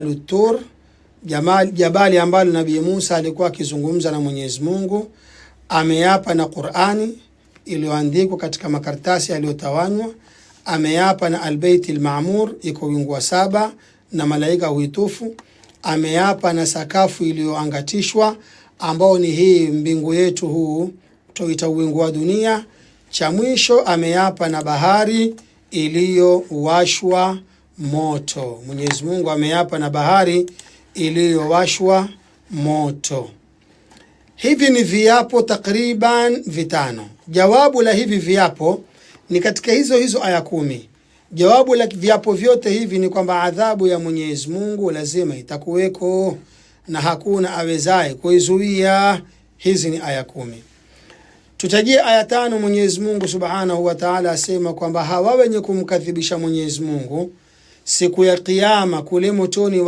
Tur, jabali ambalo Nabii Musa alikuwa akizungumza na Mwenyezi Mungu. Ameapa na Qur'ani iliyoandikwa katika makaratasi yaliyotawanywa. Ameapa na Albayt al-Ma'mur, iko wingu wa 7 na malaika huitufu. Ameapa na sakafu iliyoangatishwa ambao ni hii mbingu yetu, huu tuita wingu wa dunia. Cha mwisho ameapa na bahari iliyowashwa moto. Mwenyezi Mungu ameapa na bahari iliyowashwa moto. Hivi ni viapo takriban 5. Jawabu la hivi viapo ni katika hizo aya 10. Jawabu la viapo vyote hivi ni kwamba adhabu ya Mwenyezi Mungu lazima itakuweko na hakuna awezaye kuizuia. Hizi ni aya 10. Tutajie aya 5. Mwenyezi Mungu Subhanahu wa Ta'ala asema kwamba hawa wenye kumkadhibisha Mwenyezi Mungu siku ya Kiyama kule motoni